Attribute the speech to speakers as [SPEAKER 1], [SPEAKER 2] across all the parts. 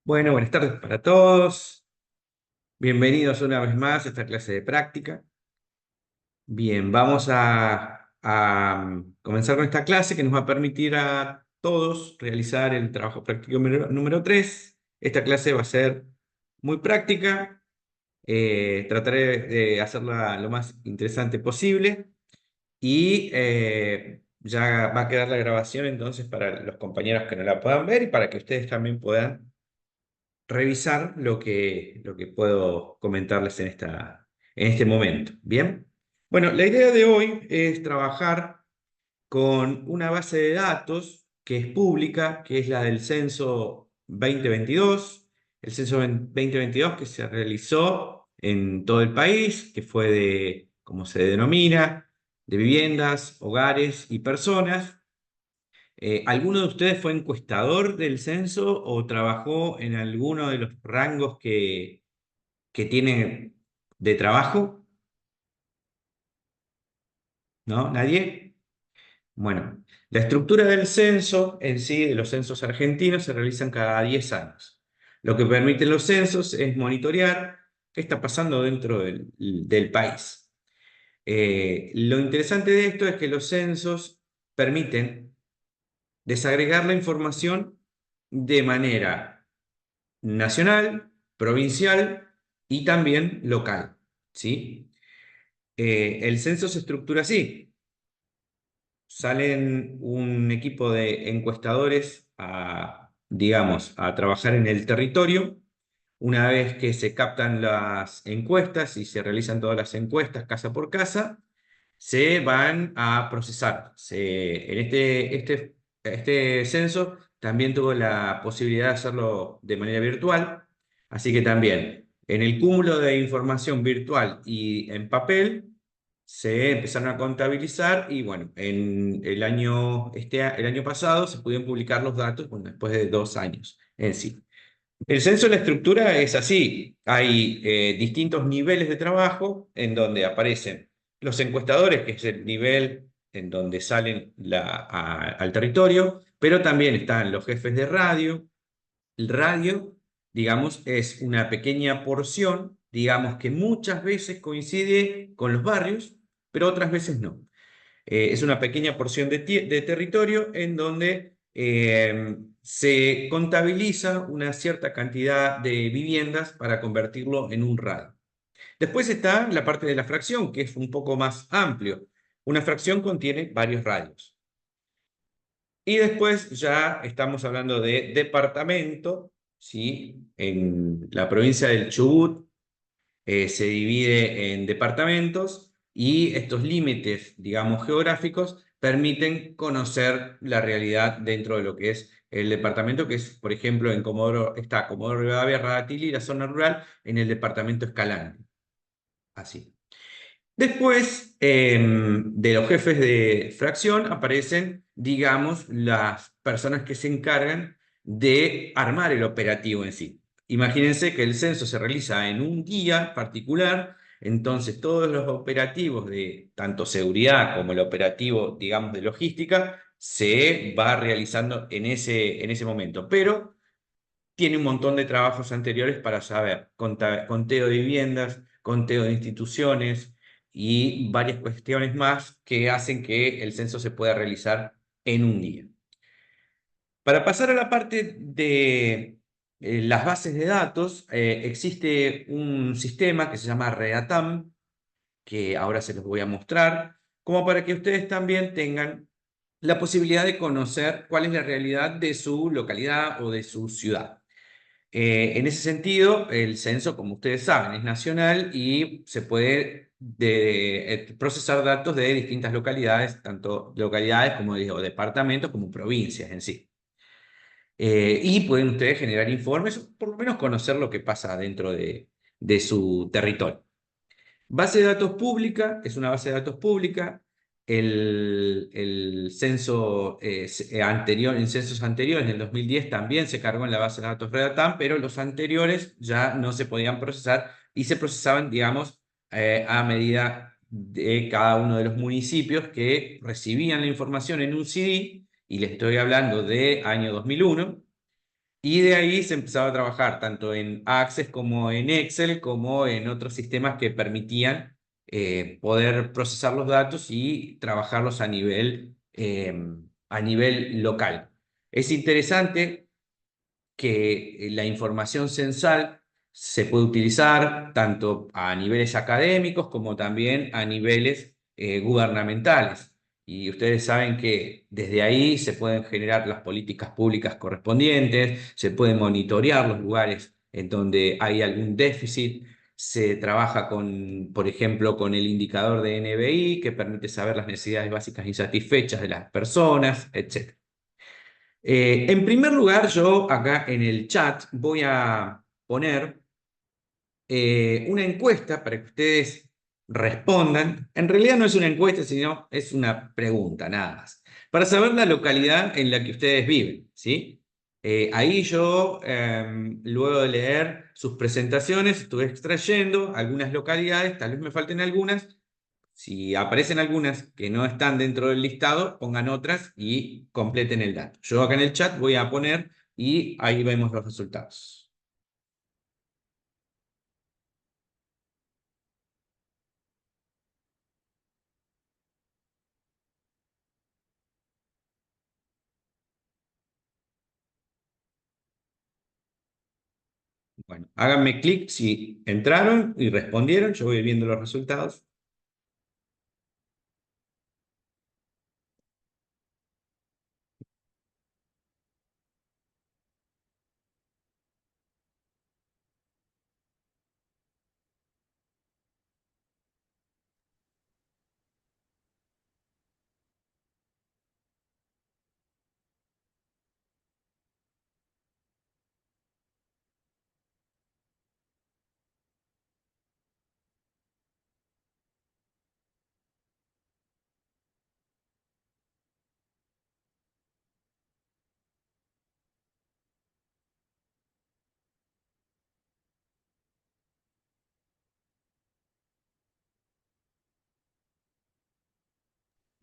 [SPEAKER 1] Bueno, buenas tardes para todos. Bienvenidos una vez más a esta clase de práctica. Bien, vamos a comenzar con esta clase que nos va a permitir a todos realizar el trabajo práctico número 3. Esta clase va a ser muy práctica. Trataré de hacerla lo más interesante posible y ya va a quedar la grabación entonces para los compañeros que no la puedan ver y para que ustedes también puedan revisar lo que puedo comentarles en este momento. Bien. Bueno, la idea de hoy es trabajar con una base de datos que es pública, que es la del censo 2022, el censo 2022 que se realizó en todo el país, que fue de, como se denomina, de viviendas, hogares y personas. ¿Alguno de ustedes fue encuestador del censo o trabajó en alguno de los rangos que tiene de trabajo? ¿No? ¿Nadie? Bueno, la estructura del censo en sí, de los censos argentinos, se realizan cada 10 años. Lo que permiten los censos es monitorear qué está pasando dentro del país. Lo interesante de esto es que los censos permiten desagregar la información de manera nacional, provincial y también local, ¿sí? El censo se estructura así. Salen un equipo de encuestadores digamos, a trabajar en el territorio. Una vez que se captan las encuestas y se realizan todas las encuestas casa por casa, se van a procesar. Este censo también tuvo la posibilidad de hacerlo de manera virtual, así que también en el cúmulo de información virtual y en papel se empezaron a contabilizar y bueno, el año pasado se pudieron publicar los datos, bueno, después de 2 años en sí. El censo, la estructura es así. Hay distintos niveles de trabajo en donde aparecen los encuestadores, que es el nivel en donde salen al territorio, pero también están los jefes de radio. El radio, digamos, es una pequeña porción, digamos, que muchas veces coincide con los barrios, pero otras veces no. Es una pequeña porción de territorio en donde se contabiliza una cierta cantidad de viviendas para convertirlo en un radio. Después está la parte de la fracción, que es un poco más amplio. Una fracción contiene varios radios. Y después ya estamos hablando de departamento, ¿sí? En la provincia del Chubut se divide en departamentos y estos límites, digamos, geográficos permiten conocer la realidad dentro de lo que es el departamento, que es, por ejemplo, en Comodoro, está Comodoro Rivadavia, Radatili, la zona rural, en el departamento Escalante. Así. Después de los jefes de fracción aparecen, digamos, las personas que se encargan de armar el operativo en sí. Imagínense que el censo se realiza en un día particular, entonces todos los operativos de tanto seguridad como el operativo, digamos, de logística, se va realizando en ese momento. Pero tiene un montón de trabajos anteriores para saber conteo de viviendas, conteo de instituciones y varias cuestiones más que hacen que el censo se pueda realizar en un día. Para pasar a la parte de las bases de datos, existe un sistema que se llama REATAM, que ahora se los voy a mostrar, como para que ustedes también tengan la posibilidad de conocer cuál es la realidad de su localidad o de su ciudad. En ese sentido, el censo, como ustedes saben, es nacional y se puede procesar datos de distintas localidades, tanto localidades como digo, departamentos como provincias en sí. Y pueden ustedes generar informes, o por lo menos conocer lo que pasa dentro de su territorio. Base de datos pública, es una base de datos pública. El censo anterior, en censos anteriores, en el 2010, también se cargó en la base de datos Redatam, pero los anteriores ya no se podían procesar y se procesaban, digamos, a medida de cada uno de los municipios que recibían la información en un CD, y les estoy hablando de año 2001. Y de ahí se empezaba a trabajar tanto en Access como en Excel, como en otros sistemas que permitían poder procesar los datos y trabajarlos a nivel local. Es interesante que la información censal se puede utilizar tanto a niveles académicos como también a niveles gubernamentales. Y ustedes saben que desde ahí se pueden generar las políticas públicas correspondientes, se pueden monitorear los lugares en donde hay algún déficit, se trabaja con, por ejemplo, con el indicador de NBI que permite saber las necesidades básicas insatisfechas de las personas, etc. En primer lugar, yo acá en el chat voy a poner una encuesta para que ustedes respondan. En realidad no es una encuesta, sino es una pregunta, nada más. Para saber la localidad en la que ustedes viven, ¿sí? Ahí yo, luego de leer sus presentaciones, estuve extrayendo algunas localidades, tal vez me falten algunas. Si aparecen algunas que no están dentro del listado, pongan otras y completen el dato. Yo acá en el chat voy a poner y ahí vemos los resultados. Bueno, háganme clic si entraron y respondieron. Yo voy viendo los resultados.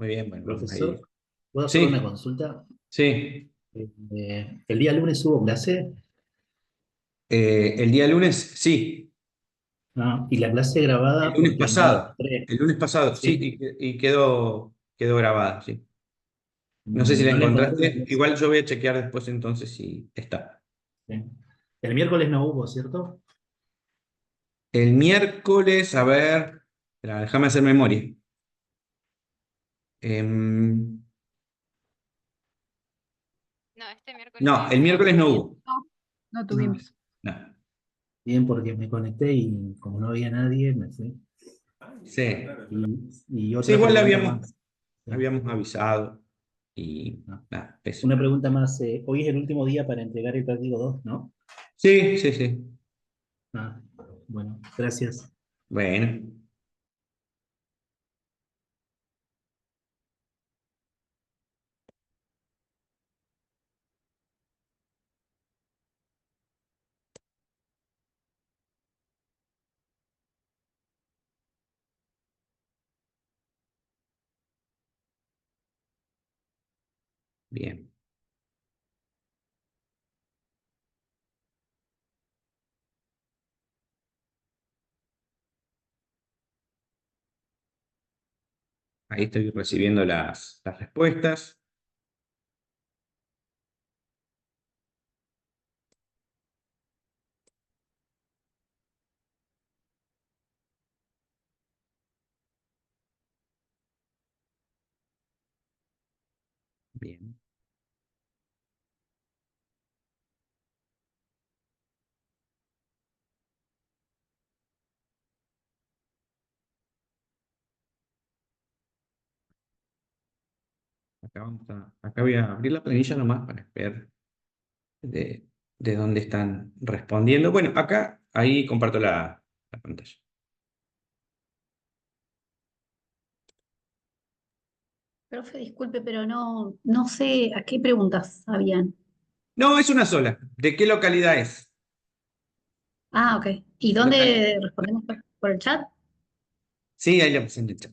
[SPEAKER 1] Muy bien, bueno, vamos ahí.
[SPEAKER 2] Profesor, ¿puedo hacer una
[SPEAKER 1] Sí,
[SPEAKER 2] consulta?
[SPEAKER 1] sí.
[SPEAKER 2] El día lunes hubo clase,
[SPEAKER 1] El día lunes, sí.
[SPEAKER 2] ¿no? Y la clase
[SPEAKER 1] El
[SPEAKER 2] grabada
[SPEAKER 1] lunes
[SPEAKER 2] porque no
[SPEAKER 1] pasado.
[SPEAKER 2] entré,
[SPEAKER 1] El lunes pasado, sí,
[SPEAKER 2] ¿sí?
[SPEAKER 1] y quedó grabada, sí. No sé si la
[SPEAKER 2] No la encontré la
[SPEAKER 1] encontraste.
[SPEAKER 2] clase.
[SPEAKER 1] Igual yo voy a chequear después entonces si está.
[SPEAKER 2] ¿Sí? El miércoles no hubo, ¿cierto?
[SPEAKER 1] El miércoles, a ver, espera, déjame hacer memoria. Em,
[SPEAKER 3] No, este miércoles
[SPEAKER 1] no,
[SPEAKER 3] no
[SPEAKER 1] el
[SPEAKER 3] hubo.
[SPEAKER 1] miércoles no hubo.
[SPEAKER 4] No, no
[SPEAKER 2] No.
[SPEAKER 4] tuvimos.
[SPEAKER 1] No.
[SPEAKER 2] Bien, porque me conecté y como no había nadie, me fui.
[SPEAKER 1] Sí.
[SPEAKER 2] Y
[SPEAKER 1] Sí,
[SPEAKER 2] otra
[SPEAKER 1] igual le
[SPEAKER 2] pregunta
[SPEAKER 1] habíamos,
[SPEAKER 2] más. ¿Sí?
[SPEAKER 1] habíamos avisado y
[SPEAKER 2] No.
[SPEAKER 1] nada, eso.
[SPEAKER 2] Una pregunta más. Hoy es el último día para entregar el práctico 2, ¿no?
[SPEAKER 1] Sí, sí, sí.
[SPEAKER 2] Ah, bueno, gracias.
[SPEAKER 1] Bueno, bien. Ahí estoy recibiendo las respuestas. Bien. Acá voy a abrir la planilla nomás para ver de dónde están respondiendo. Bueno, acá, ahí comparto la pantalla.
[SPEAKER 4] Profe, disculpe, pero no sé a qué preguntas habían.
[SPEAKER 1] No, es una sola. ¿De qué localidad es?
[SPEAKER 4] Ah, ok. ¿Y
[SPEAKER 1] Local.
[SPEAKER 4] dónde respondemos por el chat?
[SPEAKER 1] Sí, ahí la puse en el chat.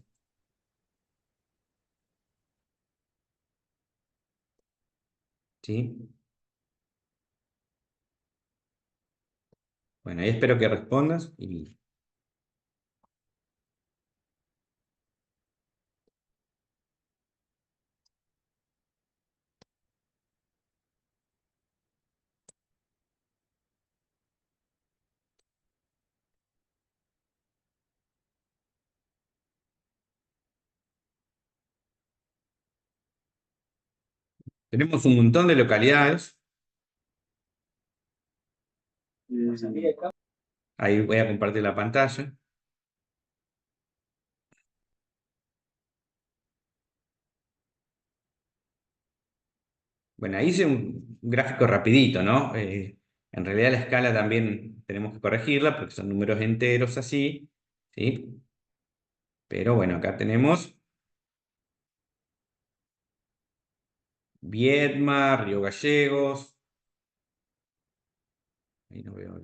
[SPEAKER 1] Sí. Bueno, ahí espero que respondas. Y... Tenemos un montón de localidades. Ahí voy a compartir la pantalla. Bueno, ahí hice un gráfico rapidito, ¿no? En realidad la escala también tenemos que corregirla porque son números enteros así, ¿sí? Pero bueno, acá tenemos Viedma, Río Gallegos, ahí no veo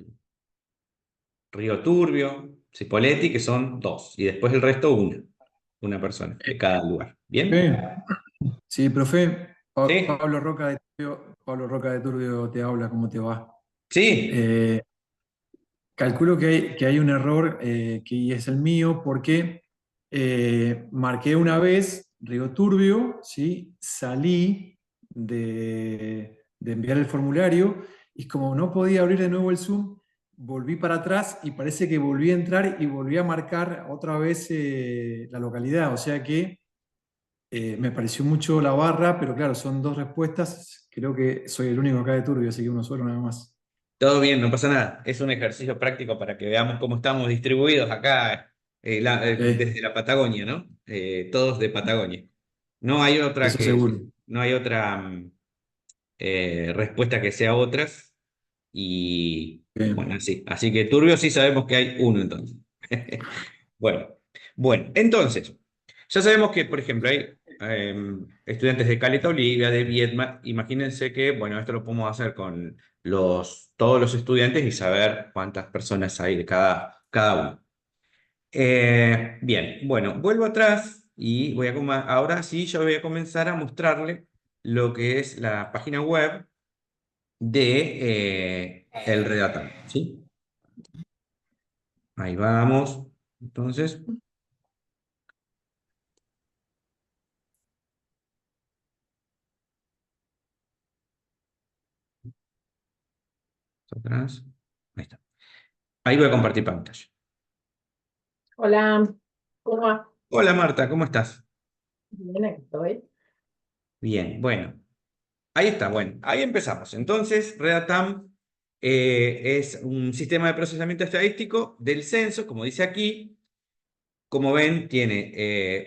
[SPEAKER 1] Río Turbio, Cipolletti, que son 2, y después el resto una persona de cada lugar. ¿Bien?
[SPEAKER 5] Sí, profe,
[SPEAKER 1] ¿Sí?
[SPEAKER 5] Pablo Roca de Turbio te habla, ¿cómo te va?
[SPEAKER 1] ¿Sí?
[SPEAKER 5] Eh, Calculo que hay un error que es el mío porque marqué una vez Río Turbio, ¿sí? Salí de enviar el formulario y como no podía abrir de nuevo el Zoom, volví para atrás y parece que volví a entrar y volví a marcar otra vez la localidad. O sea que me pareció mucho la barra, pero claro, son dos respuestas. Creo que soy el único acá de Turbio, así que uno solo nada más.
[SPEAKER 1] Todo bien, no pasa nada. Es un ejercicio práctico para que veamos cómo estamos distribuidos acá
[SPEAKER 5] Ok,
[SPEAKER 1] desde la Patagonia, ¿no? Todos de Patagonia. No hay otra
[SPEAKER 5] eso seguro.
[SPEAKER 1] no hay otra respuesta que sea otras. Y bueno,
[SPEAKER 5] Bien.
[SPEAKER 1] sí. Así que turbio sí sabemos que hay uno entonces. Bueno, bueno, entonces, ya sabemos que, por ejemplo, hay estudiantes de Caleta Olivia, de Viedma. Imagínense que, bueno, esto lo podemos hacer con todos los estudiantes y saber cuántas personas hay de cada uno. Bien, bueno, vuelvo atrás y ahora sí yo voy a comenzar a mostrarle lo que es la página web de el Redatam, ¿sí? Ahí vamos. Entonces, atrás. Ahí está. Ahí voy a compartir pantalla.
[SPEAKER 6] Hola, ¿cómo va?
[SPEAKER 1] Hola Marta, ¿cómo estás?
[SPEAKER 6] Bien, aquí estoy.
[SPEAKER 1] Bien, bueno, ahí está, bueno, ahí empezamos. Entonces, Redatam es un sistema de procesamiento estadístico del censo, como dice aquí. Como ven, tiene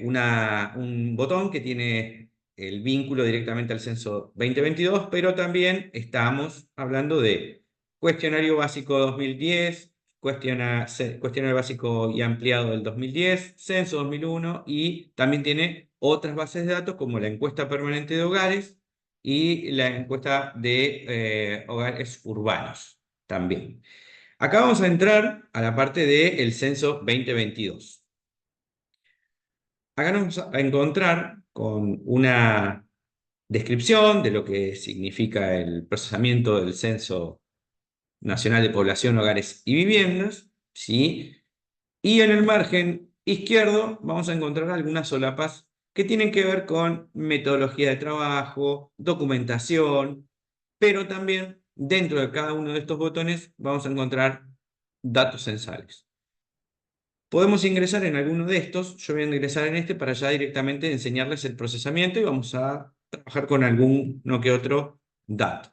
[SPEAKER 1] un botón que tiene el vínculo directamente al censo 2022, pero también estamos hablando de cuestionario básico 2010, cuestionario básico y ampliado del 2010, censo 2001 y también tiene otras bases de datos como la encuesta permanente de hogares y la encuesta de hogares urbanos también. Acá vamos a entrar a la parte del censo 2022. Acá nos vamos a encontrar con una descripción de lo que significa el procesamiento del Censo Nacional de Población, Hogares y Viviendas, ¿sí? Y en el margen izquierdo vamos a encontrar algunas solapas que tienen que ver con metodología de trabajo, documentación, pero también dentro de cada uno de estos botones vamos a encontrar datos censales. Podemos ingresar en alguno de estos. Yo voy a ingresar en este para ya directamente enseñarles el procesamiento y vamos a trabajar con alguno que otro dato.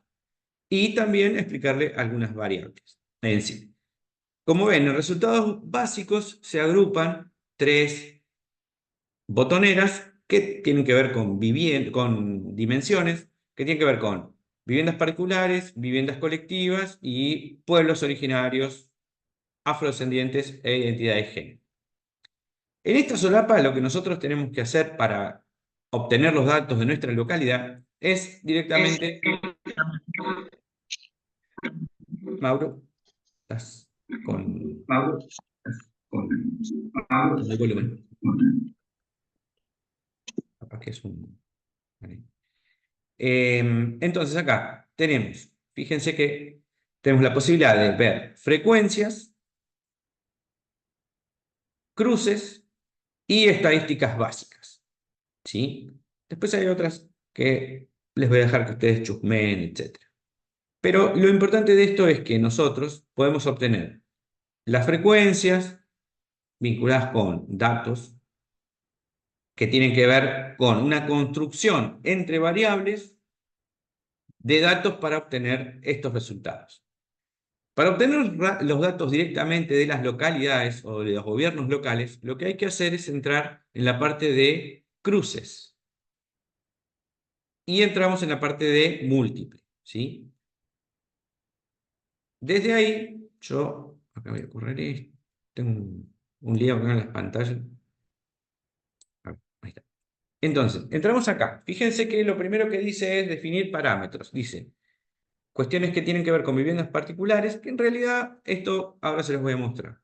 [SPEAKER 1] Y también explicarle algunas variables en sí. Como ven, en resultados básicos se agrupan tres botoneras que tienen que ver con dimensiones, que tienen que ver con viviendas particulares, viviendas colectivas y pueblos originarios, afrodescendientes e identidad de género. En esta solapa lo que nosotros tenemos que hacer para obtener los datos de nuestra localidad es directamente... Mauro, estás con el volumen. Capaz que es un... Vale. Entonces acá tenemos, fíjense que tenemos la posibilidad de ver frecuencias, cruces y estadísticas básicas, ¿sí? Después hay otras que les voy a dejar que ustedes chusmeen, etc. Pero lo importante de esto es que nosotros podemos obtener las frecuencias vinculadas con datos que tienen que ver con una construcción entre variables de datos para obtener estos resultados. Para obtener los datos directamente de las localidades o de los gobiernos locales, lo que hay que hacer es entrar en la parte de cruces. Y entramos en la parte de múltiple, ¿sí? Desde ahí, yo, acá voy a correr esto, tengo un lío acá en las pantallas. Ahí está. Entonces, entramos acá. Fíjense que lo primero que dice es definir parámetros. Dice, cuestiones que tienen que ver con viviendas particulares, que en realidad esto ahora se los voy a mostrar.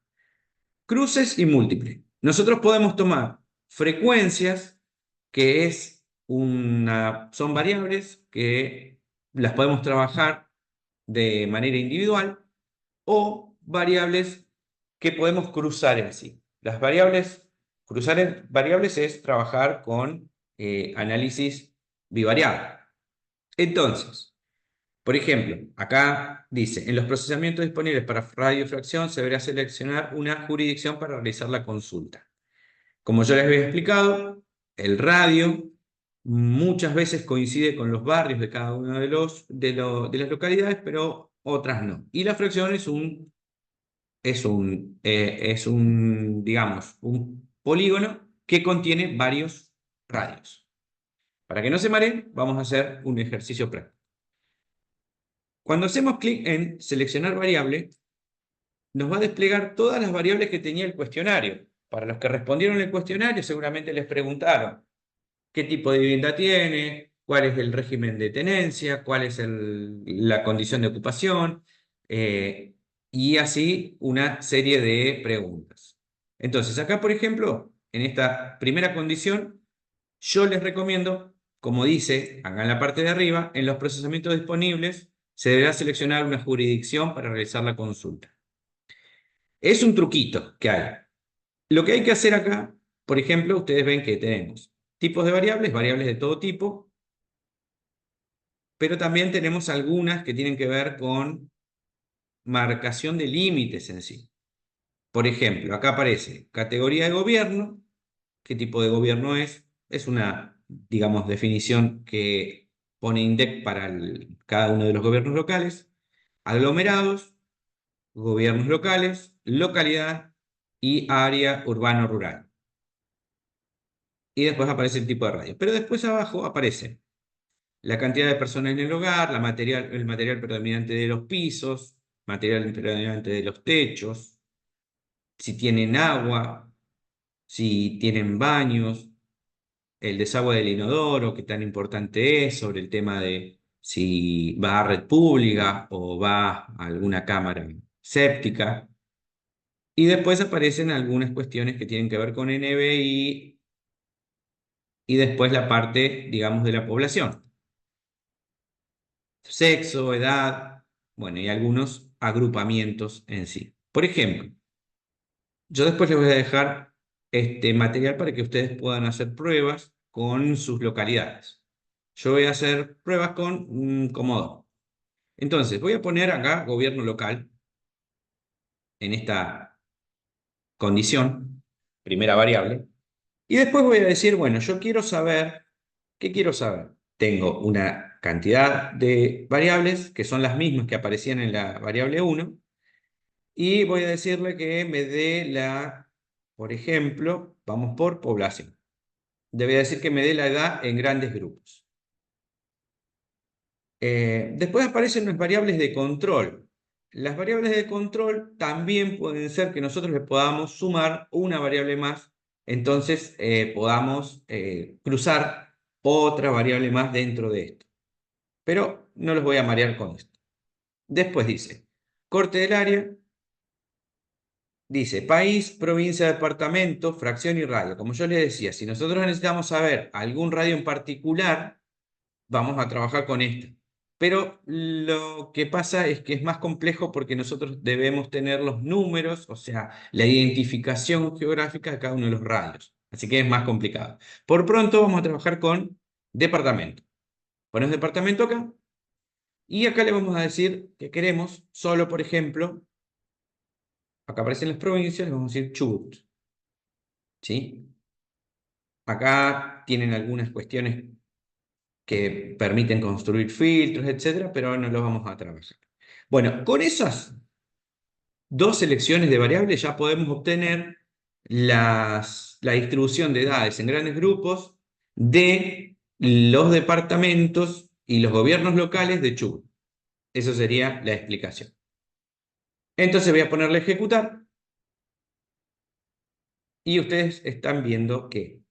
[SPEAKER 1] Cruces y múltiple. Nosotros podemos tomar frecuencias, que son variables que las podemos trabajar de manera individual, o variables que podemos cruzar en sí. Las variables, cruzar en variables es trabajar con análisis bivariable. Entonces, por ejemplo, acá dice, en los procesamientos disponibles para radiofracción se deberá seleccionar una jurisdicción para realizar la consulta. Como yo les había explicado, el radio muchas veces coincide con los barrios de cada una de las localidades, pero otras no. Y la fracción digamos, un polígono que contiene varios radios. Para que no se mareen, vamos a hacer un ejercicio práctico. Cuando hacemos clic en seleccionar variable, nos va a desplegar todas las variables que tenía el cuestionario. Para los que respondieron el cuestionario, seguramente les preguntaron qué tipo de vivienda tiene, cuál es el régimen de tenencia, cuál es la condición de ocupación, y así una serie de preguntas. Entonces, acá, por ejemplo, en esta primera condición, yo les recomiendo, como dice acá en la parte de arriba, en los procesamientos disponibles se deberá seleccionar una jurisdicción para realizar la consulta. Es un truquito que hay. Lo que hay que hacer acá, por ejemplo, ustedes ven que tenemos tipos de variables, variables de todo tipo, pero también tenemos algunas que tienen que ver con marcación de límites en sí. Por ejemplo, acá aparece categoría de gobierno, qué tipo de gobierno es. Es una, digamos, definición que pone INDEC para cada uno de los gobiernos locales. Aglomerados, gobiernos locales, localidad y área urbano-rural. Y después aparece el tipo de radio. Pero después abajo aparece la cantidad de personas en el hogar, el material predominante de los pisos, material predominante de los techos, si tienen agua, si tienen baños, el desagüe del inodoro, qué tan importante es, sobre el tema de si va a red pública o va a alguna cámara séptica. Y después aparecen algunas cuestiones que tienen que ver con NBI y después la parte, digamos, de la población. Sexo, edad, bueno, y algunos agrupamientos en sí. Por ejemplo, yo después les voy a dejar este material para que ustedes puedan hacer pruebas con sus localidades. Yo voy a hacer pruebas con Comodoro. Entonces, voy a poner acá gobierno local en esta condición, primera variable, y después voy a decir, bueno, yo quiero saber, ¿qué quiero saber? Tengo una cantidad de variables que son las mismas que aparecían en la variable 1, y voy a decirle que me dé por ejemplo, vamos por población. Debe decir que me dé la edad en grandes grupos. Después aparecen las variables de control. Las variables de control también pueden ser que nosotros le podamos sumar una variable más, entonces podamos cruzar otra variable más dentro de esto. Pero no los voy a marear con esto. Después dice, corte del área, dice país, provincia, departamento, fracción y radio. Como yo les decía, si nosotros necesitamos saber algún radio en particular, vamos a trabajar con esta. pero lo que pasa es que es más complejo porque nosotros debemos tener los números, o sea, la identificación geográfica de cada uno de los radios. Así que es más complicado. Por pronto vamos a trabajar con departamento. Ponemos departamento acá y acá le vamos a decir que queremos solo, por ejemplo, acá aparecen las provincias, le vamos a decir Chubut. ¿Sí? Acá tienen algunas cuestiones que permiten construir filtros, etcétera, pero no los vamos a trabajar. Bueno, con esas dos selecciones de variables ya podemos obtener la distribución de edades en grandes grupos de los departamentos y los gobiernos locales de Chubut. Eso sería la explicación. Entonces voy a ponerle a ejecutar y ustedes están viendo que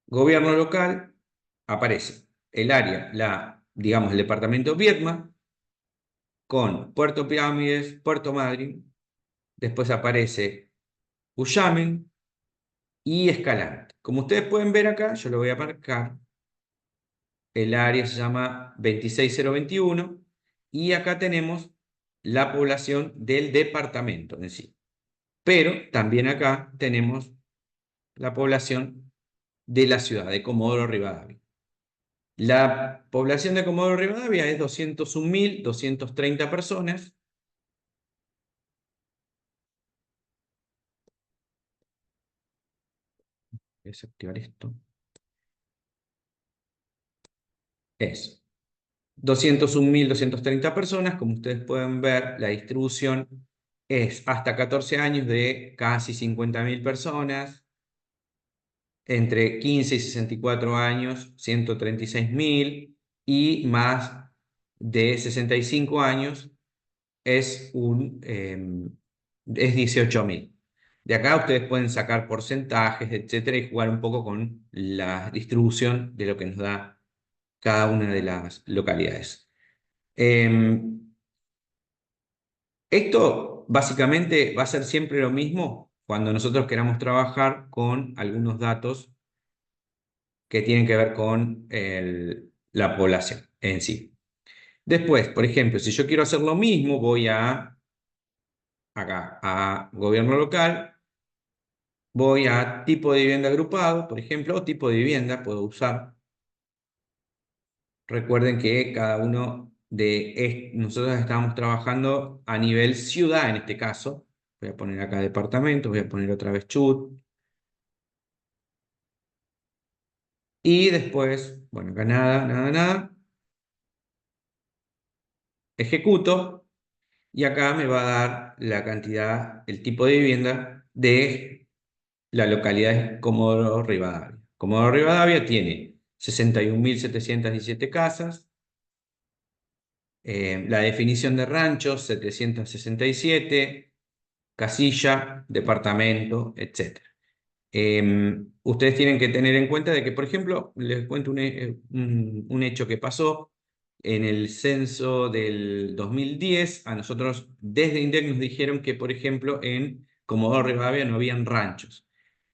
[SPEAKER 1] gobierno local aparece el área, digamos, el departamento Viedma con Puerto Pirámides, Puerto Madryn, después aparece Cuyamen y Escalante. Como ustedes pueden ver acá, yo lo voy a marcar, el área se llama 26021 y acá tenemos la población del departamento en sí. Pero también acá tenemos la población de la ciudad de Comodoro Rivadavia. La población de Comodoro Rivadavia es 201.230 personas. Voy a desactivar esto. Es 201.230 personas. Como ustedes pueden ver, la distribución es hasta 14 años de casi 50.000 personas. Entre 15 y 64 años, 136.000. Y más de 65 años es 18.000. De acá ustedes pueden sacar porcentajes, etcétera, y jugar un poco con la distribución de lo que nos da cada una de las localidades. Esto básicamente va a ser siempre lo mismo cuando nosotros queramos trabajar con algunos datos que tienen que ver con la población en sí. Después, por ejemplo, si yo quiero hacer lo mismo, voy acá a gobierno local, voy a tipo de vivienda agrupado, por ejemplo, o tipo de vivienda puedo usar. Recuerden que cada uno de nosotros estamos trabajando a nivel ciudad en este caso. Voy a poner acá departamento, voy a poner otra vez Chubut. Y después, bueno, acá nada, nada, nada. Ejecuto y acá me va a dar la cantidad, el tipo de vivienda de la localidad de Comodoro Rivadavia. Comodoro Rivadavia tiene 61.717 casas. La definición de rancho, 767, casilla, departamento, etc. Ustedes tienen que tener en cuenta de que, por ejemplo, les cuento un hecho que pasó en el censo del 2010. A nosotros desde INDEC nos dijeron que, por ejemplo, en Comodoro Rivadavia no habían ranchos.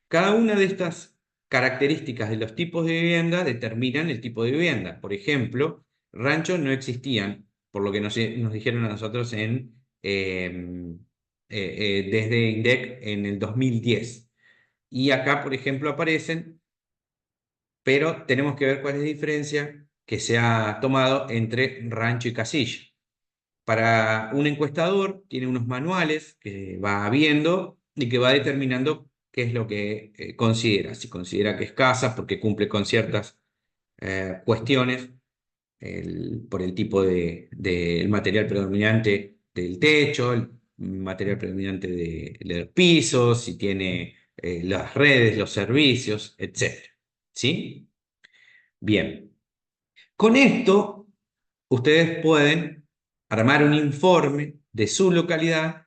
[SPEAKER 1] Cada una de estas características de los tipos de vivienda determinan el tipo de vivienda. Por ejemplo, ranchos no existían, por lo que nos dijeron a nosotros desde INDEC en el 2010. Y acá, por ejemplo, aparecen, pero tenemos que ver cuál es la diferencia que se ha tomado entre rancho y casilla. Para un encuestador tiene unos manuales que va viendo y que va determinando qué es lo que considera. Si considera que es casa porque cumple con ciertas cuestiones por el tipo del material predominante del techo, el material predominante de los pisos, si tiene las redes, los servicios, etc. ¿Sí? Bien. Con esto, ustedes pueden armar un informe de su localidad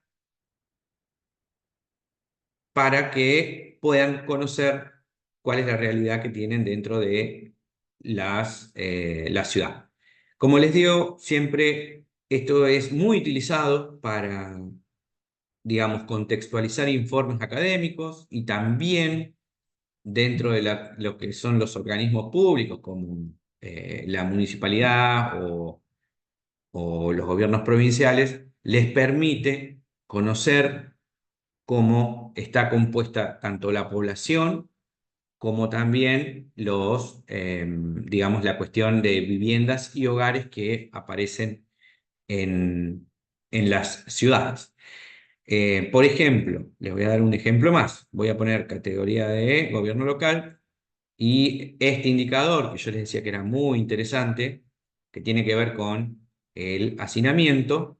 [SPEAKER 1] para que puedan conocer cuál es la realidad que tienen dentro de la ciudad. Como les digo, siempre esto es muy utilizado para, digamos, contextualizar informes académicos y también dentro de lo que son los organismos públicos, como la municipalidad o los gobiernos provinciales les permite conocer cómo está compuesta tanto la población como también digamos, la cuestión de viviendas y hogares que aparecen en las ciudades. Por ejemplo, les voy a dar un ejemplo más. Voy a poner categoría de gobierno local y este indicador que yo les decía que era muy interesante, que tiene que ver con el hacinamiento,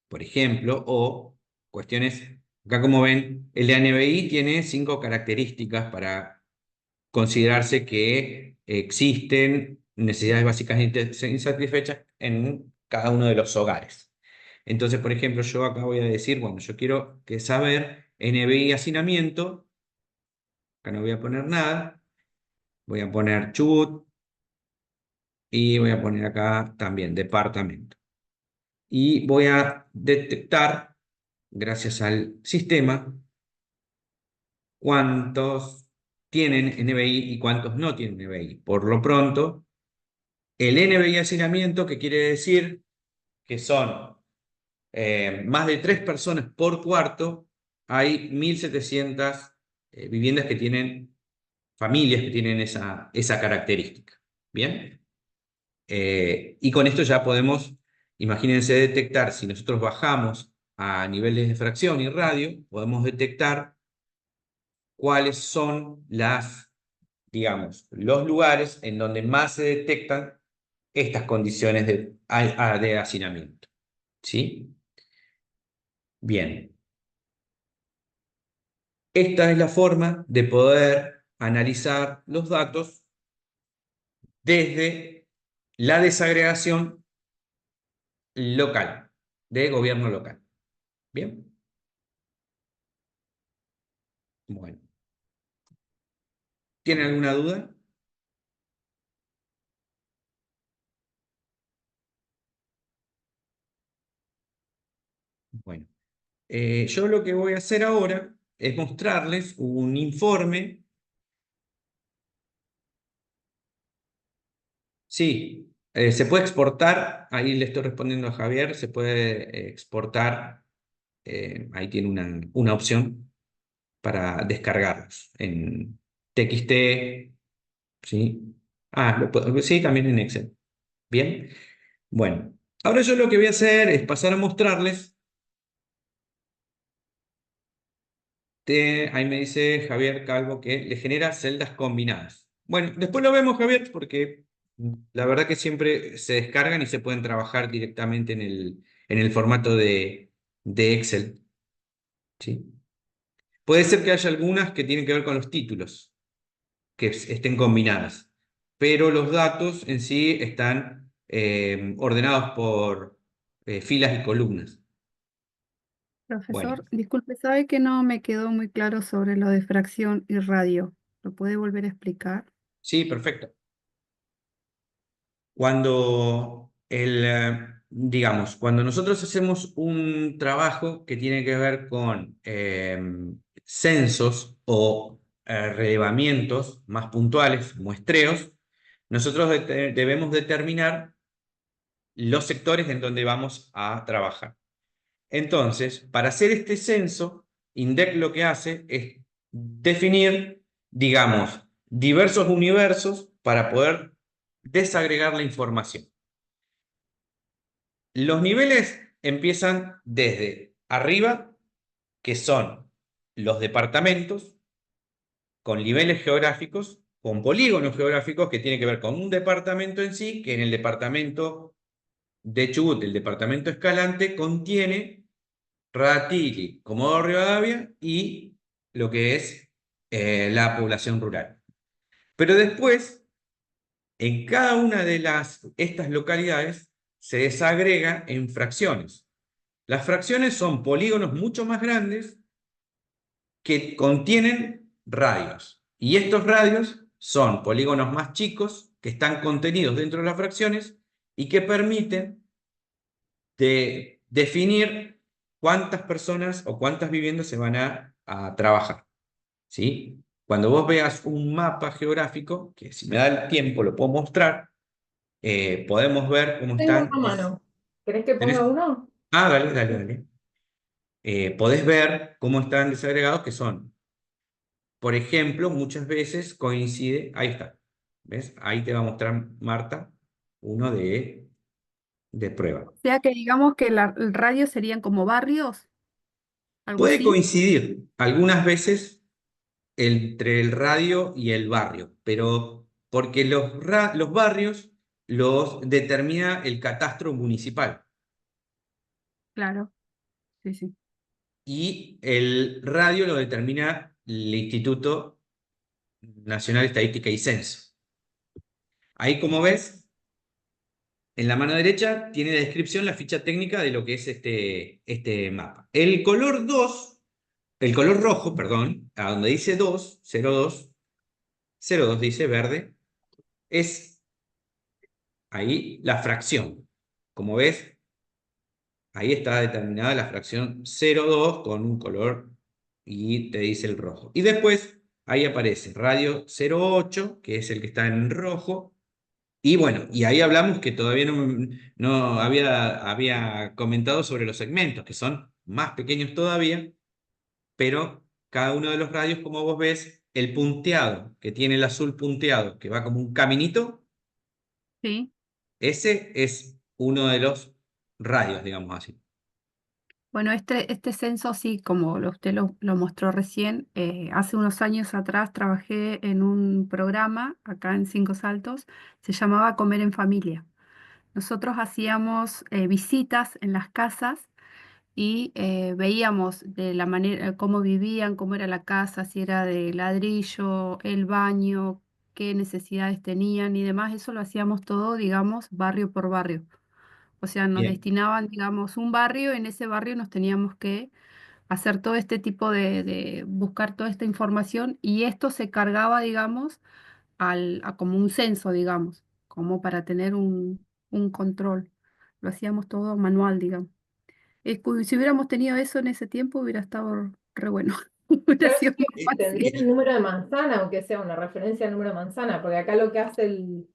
[SPEAKER 1] por ejemplo, o cuestiones, acá como ven, el de ANBI tiene 5 características para considerarse que existen necesidades básicas insatisfechas en cada uno de los hogares. Entonces, por ejemplo, yo acá voy a decir, bueno, yo quiero saber NBI hacinamiento, acá no voy a poner nada, voy a poner Chubut y voy a poner acá también departamento. Y voy a detectar, gracias al sistema, cuántos tienen NBI y cuántos no tienen NBI. Por lo pronto, el NBI hacinamiento, que quiere decir que son más de 3 personas por cuarto, hay 1.700 viviendas que tienen, familias que tienen esa característica. ¿Bien? Y con esto ya podemos, imagínense, detectar, si nosotros bajamos a niveles de fracción y radio, podemos detectar cuáles son digamos, los lugares en donde más se detectan estas condiciones de hacinamiento. ¿Sí? Bien. Esta es la forma de poder analizar los datos desde la desagregación local, de gobierno local. ¿Bien? Bueno. ¿Tienen alguna duda? Bueno. Yo lo que voy a hacer ahora es mostrarles un informe. Sí, se puede exportar, ahí le estoy respondiendo a Javier, se puede exportar, ahí tiene una opción para descargarlos en TXT, ¿sí? Sí, también en Excel. Bien, bueno, ahora yo lo que voy a hacer es pasar a mostrarles. Ahí me dice Javier Calvo que le genera celdas combinadas. Bueno, después lo vemos, Javier, porque la verdad que siempre se descargan y se pueden trabajar directamente en el formato de Excel. ¿Sí? Puede ser que haya algunas que tienen que ver con los títulos, que estén combinadas, pero los datos en sí están ordenados por filas y columnas. Bueno,
[SPEAKER 7] Profesor, disculpe, sabe que no me quedó muy claro sobre lo de fracción y radio. ¿Lo puede volver a explicar?
[SPEAKER 1] sí, perfecto. Digamos, cuando nosotros hacemos un trabajo que tiene que ver con censos o relevamientos más puntuales, muestreos, nosotros debemos determinar los sectores en donde vamos a trabajar. Entonces, para hacer este censo, INDEC lo que hace es definir, digamos, diversos universos para poder desagregar la información. Los niveles empiezan desde arriba, que son los departamentos, con niveles geográficos, con polígonos geográficos que tienen que ver con un departamento en sí, que en el departamento de Chubut, el departamento Escalante, contiene Ratilli, Comodoro Rivadavia y lo que es la población rural. Pero después, en cada una de estas localidades se desagrega en fracciones. Las fracciones son polígonos mucho más grandes que contienen radios. Y estos radios son polígonos más chicos que están contenidos dentro de las fracciones y que permiten definir cuántas personas o cuántas viviendas se van a trabajar. ¿Sí? Cuando vos veas un mapa geográfico, que si me da el tiempo lo puedo mostrar, podemos ver cómo
[SPEAKER 6] Tengo
[SPEAKER 1] están.
[SPEAKER 6] una mano. ¿Querés que ponga
[SPEAKER 1] ¿Tenés?
[SPEAKER 6] uno?
[SPEAKER 1] Ah, dale, dale, dale. Podés ver cómo están desagregados, que son, por ejemplo, muchas veces coincide, ahí está, ¿ves? Ahí te va a mostrar Marta uno de prueba.
[SPEAKER 7] O sea que digamos que el radio serían como barrios, algo
[SPEAKER 1] Puede
[SPEAKER 7] así.
[SPEAKER 1] coincidir algunas veces entre el radio y el barrio, pero porque los barrios los determina el catastro municipal
[SPEAKER 7] Claro, sí, sí.
[SPEAKER 1] y el radio lo determina el Instituto Nacional de Estadística y Censo. Ahí, como ves, en la mano derecha tiene la descripción, la ficha técnica de lo que es este mapa. El color rojo, perdón, a donde dice 2, 02, 02 dice verde, es ahí la fracción. Como ves, ahí está determinada la fracción 02 con un color y te dice el rojo. Y después ahí aparece radio 08, que es el que está en rojo. Y bueno, y ahí hablamos que todavía no había comentado sobre los segmentos, que son más pequeños todavía, pero cada uno de los radios, como vos ves, el punteado, que tiene el azul punteado, que va como un caminito,
[SPEAKER 7] Sí.
[SPEAKER 1] ese es uno de los radios, digamos así.
[SPEAKER 7] Bueno, este censo, sí, como usted lo mostró recién, hace unos años atrás trabajé en un programa acá en Cinco Saltos, se llamaba Comer en Familia. Nosotros hacíamos visitas en las casas y veíamos de la manera, cómo vivían, cómo era la casa, si era de ladrillo, el baño, qué necesidades tenían y demás. Eso lo hacíamos todo, digamos, barrio por barrio. O sea, nos
[SPEAKER 1] Bien,
[SPEAKER 7] destinaban, digamos, un barrio, en ese barrio nos teníamos que hacer todo este tipo de buscar toda esta información y esto se cargaba, digamos, a como un censo, digamos, como para tener un control. Lo hacíamos todo manual, digamos. Si hubiéramos tenido eso en ese tiempo, hubiera estado re bueno. Hubiera
[SPEAKER 6] Claro,
[SPEAKER 7] sido
[SPEAKER 6] sí,
[SPEAKER 7] más
[SPEAKER 6] tendría
[SPEAKER 7] fácil.
[SPEAKER 6] el número de manzana, aunque sea una referencia al número de manzana, porque acá lo que hace el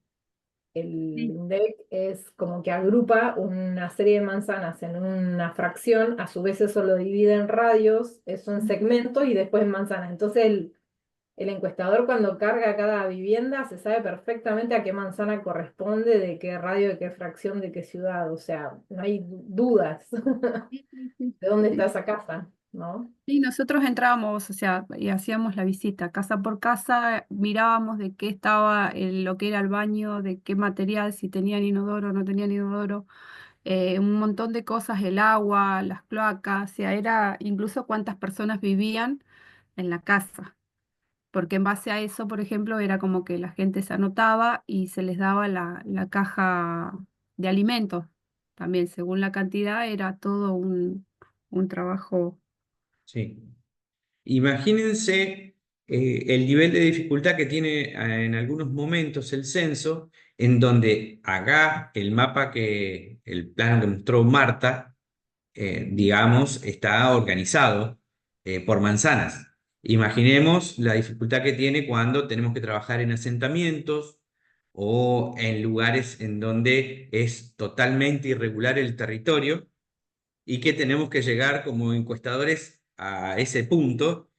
[SPEAKER 7] Sí.
[SPEAKER 6] INDEC es como que agrupa una serie de manzanas en una fracción, a su vez eso lo divide en radios, eso en segmentos y después en manzanas. Entonces el encuestador cuando carga cada vivienda se sabe perfectamente a qué manzana corresponde, de qué radio, de qué fracción, de qué ciudad. O sea, no hay dudas
[SPEAKER 7] Sí, sí, sí,
[SPEAKER 6] de dónde está
[SPEAKER 7] sí.
[SPEAKER 6] esa casa, ¿no?
[SPEAKER 7] Sí, nosotros entrábamos, o sea, y hacíamos la visita casa por casa, mirábamos de qué estaba lo que era el baño, de qué material, si tenían inodoro o no tenían inodoro, un montón de cosas, el agua, las cloacas, o sea, era incluso cuántas personas vivían en la casa, porque en base a eso, por ejemplo, era como que la gente se anotaba y se les daba la caja de alimentos. También, según la cantidad, era todo un trabajo.
[SPEAKER 1] sí. Imagínense el nivel de dificultad que tiene en algunos momentos el censo, en donde acá el plano que mostró Marta, digamos, está organizado por manzanas. Imaginemos la dificultad que tiene cuando tenemos que trabajar en asentamientos o en lugares en donde es totalmente irregular el territorio y que tenemos que llegar como encuestadores a ese punto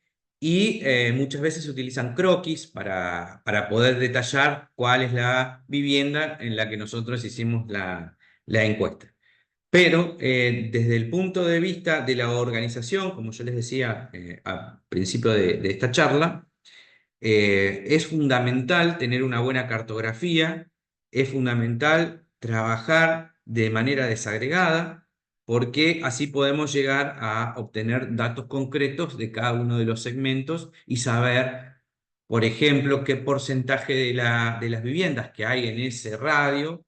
[SPEAKER 1] y muchas veces se utilizan croquis para poder detallar cuál es la vivienda en la que nosotros hicimos la encuesta. Pero desde el punto de vista de la organización, como yo les decía al principio de esta charla, es fundamental tener una buena cartografía, es fundamental trabajar de manera desagregada, porque así podemos llegar a obtener datos concretos de cada uno de los segmentos y saber, por ejemplo, qué porcentaje de las viviendas que hay en ese radio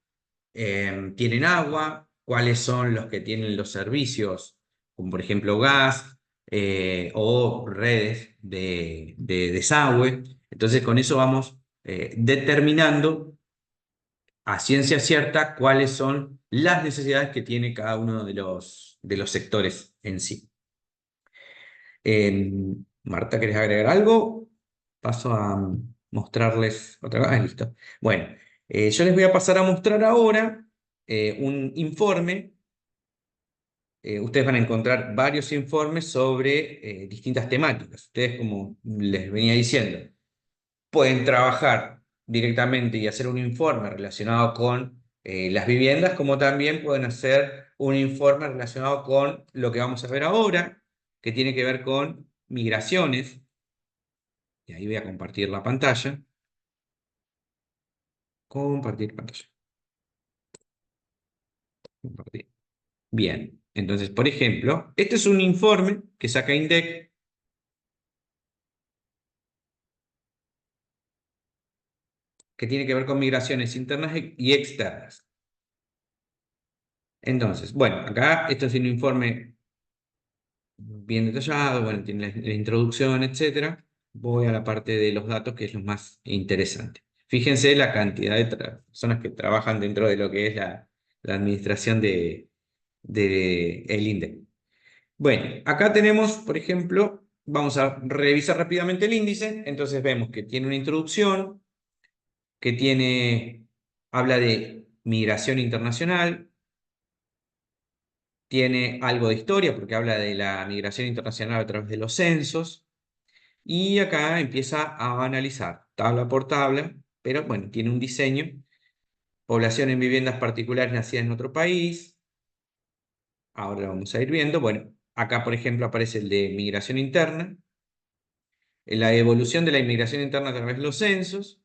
[SPEAKER 1] tienen agua, cuáles son los que tienen los servicios, como por ejemplo gas o redes de desagüe. Entonces con eso vamos determinando a ciencia cierta cuáles son las necesidades que tiene cada uno de los sectores en sí. Marta, ¿querés agregar algo paso a mostrarles otra cosa. Ah, listo. Bueno, yo les voy a pasar a mostrar ahora un informe. Ustedes van a encontrar varios informes sobre distintas temáticas. Ustedes, como les venía diciendo, pueden trabajar directamente y hacer un informe relacionado con las viviendas, como también pueden hacer un informe relacionado con lo que vamos a ver ahora, que tiene que ver con migraciones. Y ahí voy a compartir la pantalla. Compartir pantalla. Compartir. Bien, entonces, por ejemplo, este es un informe que saca INDEC que tiene que ver con migraciones internas y externas. Entonces, bueno, acá esto es un informe bien detallado, bueno, tiene la introducción, etc. Voy a la parte de los datos, que es lo más interesante. Fíjense la cantidad de personas que trabajan dentro de lo que es la administración de el INDEC. Bueno, acá tenemos, por ejemplo, vamos a revisar rápidamente el índice. Entonces vemos que tiene una introducción, que habla de migración internacional, tiene algo de historia porque habla de la migración internacional a través de los censos, y acá empieza a analizar tabla por tabla, pero bueno, tiene un diseño: población en viviendas particulares nacidas en otro país. Ahora lo vamos a ir viendo. Bueno, acá por ejemplo aparece el de migración interna, la evolución de la inmigración interna a través de los censos,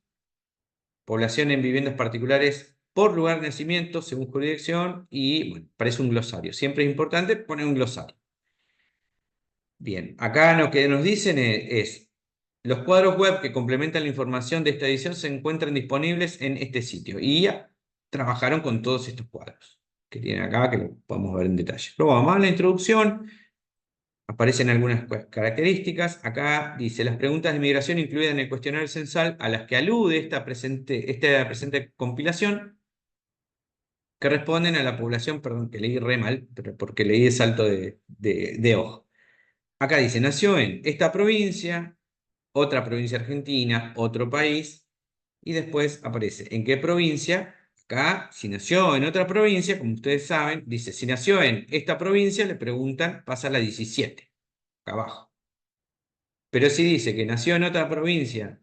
[SPEAKER 1] población en viviendas particulares por lugar de nacimiento según jurisdicción, y bueno, parece un glosario. Siempre es importante poner un glosario. Bien, acá lo que nos dicen es: los cuadros web que complementan la información de esta edición se encuentran disponibles en este sitio. Y ya trabajaron con todos estos cuadros que tienen acá, que lo podemos ver en detalle. Luego vamos a la introducción. Aparecen algunas características. Acá dice: las preguntas de migración incluidas en el cuestionario censal a las que alude esta presente compilación, que responden a la población, perdón, que leí re mal, pero porque leí de salto de ojo. Acá dice: nació en esta provincia, otra provincia argentina, otro país, y después aparece en qué provincia. Acá, si nació en otra provincia, como ustedes saben, dice: si nació en esta provincia, le preguntan, pasa a la 17, acá abajo. Pero si dice que nació en otra provincia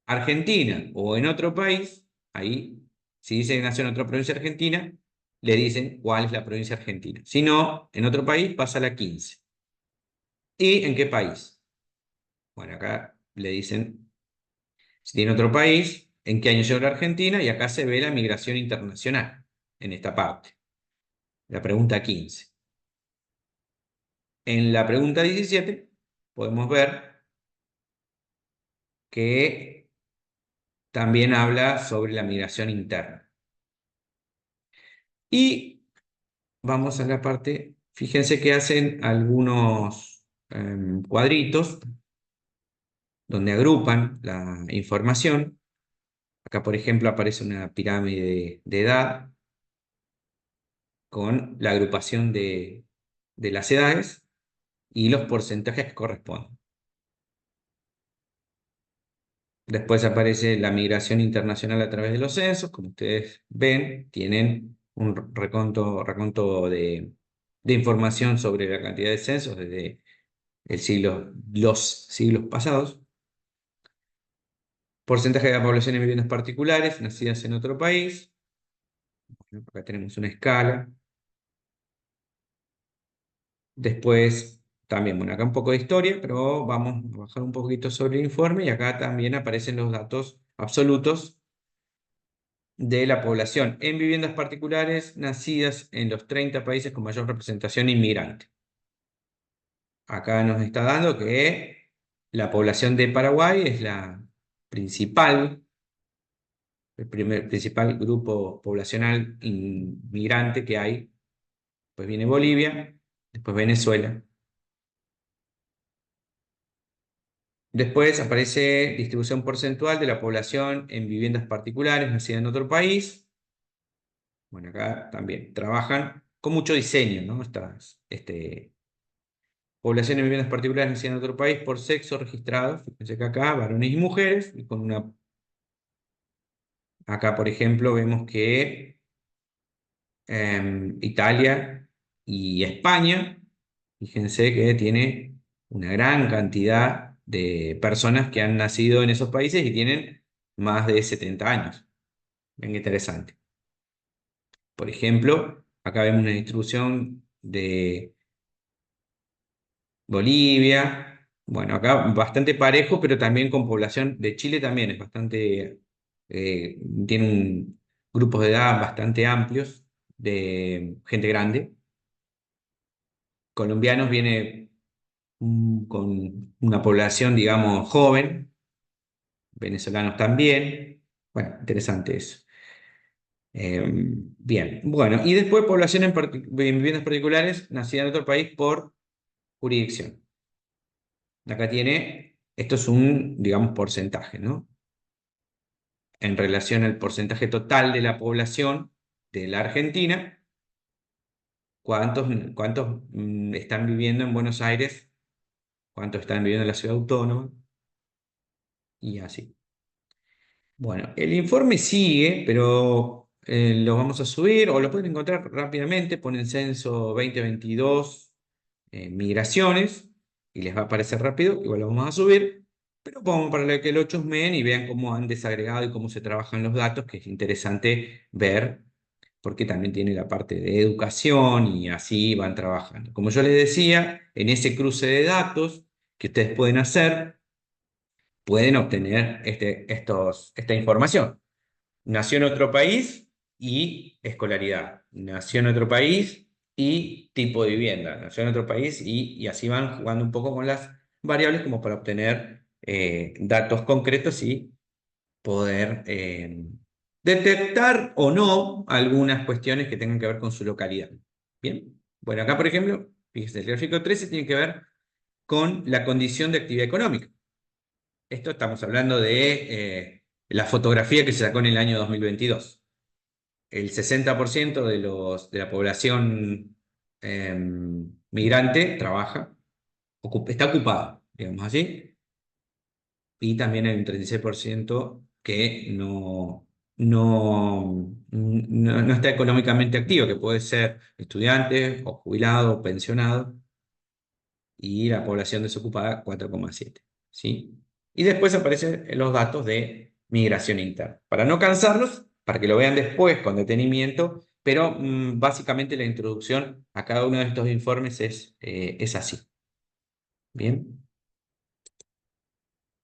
[SPEAKER 1] argentina o en otro país, ahí, si dice que nació en otra provincia argentina, le dicen cuál es la provincia argentina. Si no, en otro país, pasa a la 15. ¿Y en qué país? Bueno, acá le dicen, si tiene otro país, en qué año llegó a la Argentina, y acá se ve la migración internacional, en esta parte. La pregunta 15. En la pregunta 17 podemos ver que también habla sobre la migración interna. Y vamos a la parte, fíjense que hacen algunos cuadritos donde agrupan la información. Acá, por ejemplo, aparece una pirámide de edad con la agrupación de las edades y los porcentajes que corresponden. Después aparece la migración internacional a través de los censos. Como ustedes ven, tienen un reconto de información sobre la cantidad de censos desde los siglos pasados. Porcentaje de la población en viviendas particulares nacidas en otro país. Bueno, acá tenemos una escala. Después, también, bueno, acá un poco de historia, pero vamos a bajar un poquito sobre el informe, y acá también aparecen los datos absolutos de la población en viviendas particulares nacidas en los 30 países con mayor representación inmigrante. Acá nos está dando que la población de Paraguay es la principal, el principal grupo poblacional inmigrante que hay. Después viene Bolivia, después Venezuela. Después aparece distribución porcentual de la población en viviendas particulares nacida en otro país. Bueno, acá también trabajan con mucho diseño, ¿no? población en viviendas particulares nacida en otro país por sexo registrado, fíjense que acá, varones y mujeres, y con una... Acá, por ejemplo, vemos que Italia y España, fíjense que tiene una gran cantidad de personas que han nacido en esos países y tienen más de 70 años. Ven qué interesante. Por ejemplo, acá vemos una distribución de Bolivia. Bueno, acá bastante parejo, pero también con población de Chile también es bastante, tiene grupos de edad bastante amplios de gente grande. Colombianos viene con una población, digamos, joven, venezolanos también. Bueno, interesante eso. Bien, bueno, y después población en viviendas particulares nacida en otro país por jurisdicción. Acá tiene, esto es un, digamos, porcentaje, ¿no? En relación al porcentaje total de la población de la Argentina, ¿cuántos están viviendo en Buenos Aires? ¿Cuántos están viviendo en la ciudad autónoma? Y así. Bueno, el informe sigue, pero lo vamos a subir o lo pueden encontrar rápidamente. Ponen censo 2022, migraciones, y les va a aparecer rápido. Igual lo vamos a subir, pero pongo para que lo chusmeen y vean cómo han desagregado y cómo se trabajan los datos, que es interesante ver, porque también tiene la parte de educación y así van trabajando. Como yo les decía, en ese cruce de datos que ustedes pueden hacer, pueden obtener esta información. Nació en otro país y escolaridad. Nació en otro país y tipo de vivienda. Nació en otro país y así van jugando un poco con las variables como para obtener datos concretos y poder detectar o no algunas cuestiones que tengan que ver con su localidad. Bien, bueno, acá por ejemplo, fíjense, el gráfico 13 tiene que ver con la condición de actividad económica. Esto estamos hablando de la fotografía que se sacó en el año 2022. El 60% de la población migrante trabaja, está ocupada, digamos así, y también hay un 36% que no está económicamente activo, que puede ser estudiante o jubilado o pensionado, y la población desocupada 4,7%. ¿Sí? Y después aparecen los datos de migración interna. Para no cansarlos, para que lo vean después con detenimiento, pero básicamente la introducción a cada uno de estos informes es así. Bien.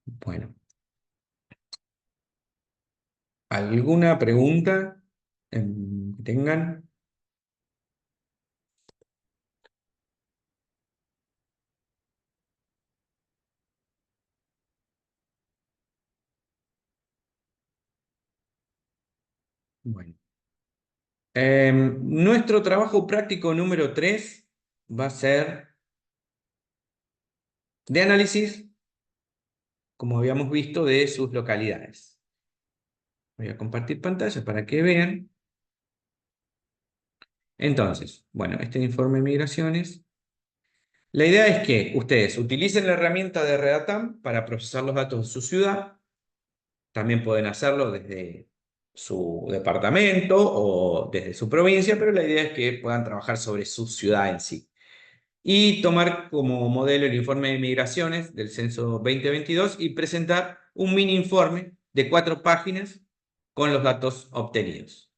[SPEAKER 1] Bueno. ¿Alguna pregunta que tengan? Bueno. Nuestro trabajo práctico número 3 va a ser de análisis, como habíamos visto, de sus localidades. Voy a compartir pantalla para que vean. Entonces, bueno, este informe de migraciones. La idea es que ustedes utilicen la herramienta de Redatam para procesar los datos de su ciudad. También pueden hacerlo desde su departamento o desde su provincia, pero la idea es que puedan trabajar sobre su ciudad en sí. Y tomar como modelo el informe de migraciones del censo 2022 y presentar un mini informe de 4 páginas con los datos obtenidos.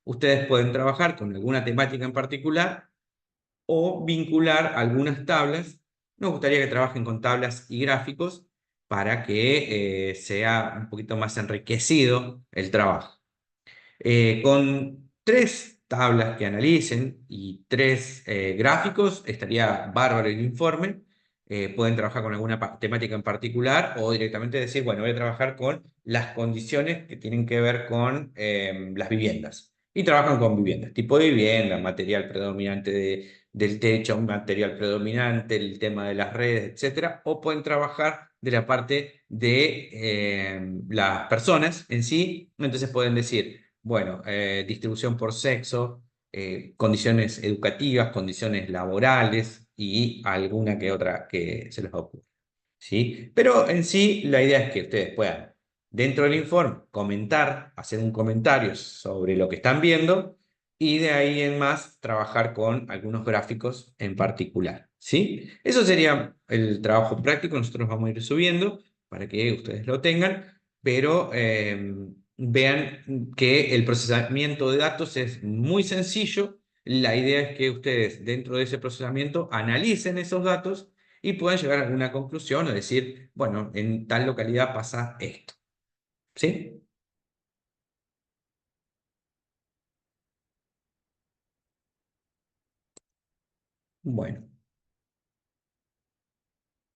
[SPEAKER 1] Ustedes pueden trabajar con alguna temática en particular o vincular algunas tablas. Nos gustaría que trabajen con tablas y gráficos para que sea un poquito más enriquecido el trabajo. Con 3 tablas que analicen y 3 gráficos estaría bárbaro el informe. Pueden trabajar con alguna temática en particular o directamente decir, bueno, voy a trabajar con las condiciones que tienen que ver con las viviendas. Y trabajan con viviendas, tipo de vivienda, material predominante del techo, material predominante, el tema de las redes, etc. O pueden trabajar de la parte de las personas en sí. Entonces pueden decir, bueno, distribución por sexo, condiciones educativas, condiciones laborales y alguna que otra que se les ocurra. ¿Sí? Pero en sí, la idea es que ustedes puedan, dentro del informe, comentar, hacer un comentario sobre lo que están viendo y de ahí en más trabajar con algunos gráficos en particular. ¿Sí? Eso sería el trabajo práctico. Nosotros vamos a ir subiendo para que ustedes lo tengan, pero vean que el procesamiento de datos es muy sencillo. La idea es que ustedes dentro de ese procesamiento analicen esos datos y puedan llegar a alguna conclusión o decir, bueno, en tal localidad pasa esto. ¿Sí? Bueno.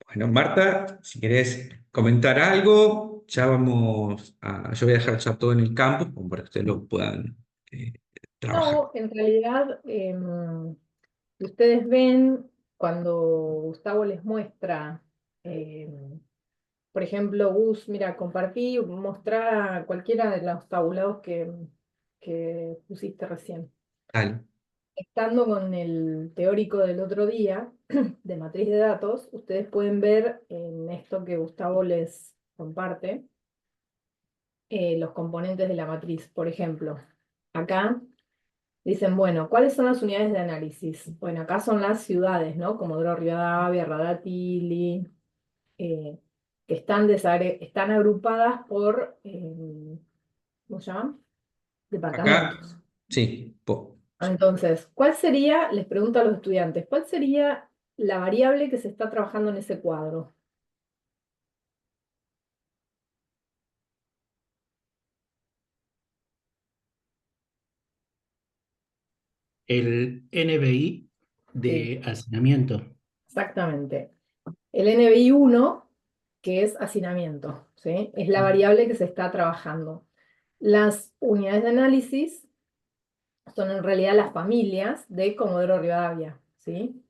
[SPEAKER 1] Bueno, Marta, si querés comentar algo, ya vamos a... Yo voy a dejar ya todo en el campo como para que ustedes lo puedan eh, trabajar.
[SPEAKER 6] No, en realidad, si ustedes ven cuando Gustavo les muestra, por ejemplo, Gus, mira, compartí, mostrar cualquiera de los tabulados que pusiste recién.
[SPEAKER 1] Dale.
[SPEAKER 6] Estando con el teórico del otro día, de matriz de datos, ustedes pueden ver en esto que Gustavo les comparte, los componentes de la matriz. Por ejemplo, acá dicen, bueno, ¿cuáles son las unidades de análisis? Bueno, acá son las ciudades, ¿no? Comodoro Rivadavia, Radatili, que están agrupadas por, ¿cómo se llaman?
[SPEAKER 1] Acá,
[SPEAKER 6] Departamentos.
[SPEAKER 1] sí.
[SPEAKER 6] Entonces, ¿cuál sería, les pregunto a los estudiantes, cuál sería la variable que se está trabajando en ese cuadro?
[SPEAKER 2] El NBI
[SPEAKER 6] Sí,
[SPEAKER 2] de hacinamiento.
[SPEAKER 6] exactamente. El NBI 1, que es hacinamiento, ¿sí? Es la variable que se está trabajando. Las unidades de análisis son en realidad las familias de Comodoro Rivadavia, ¿sí?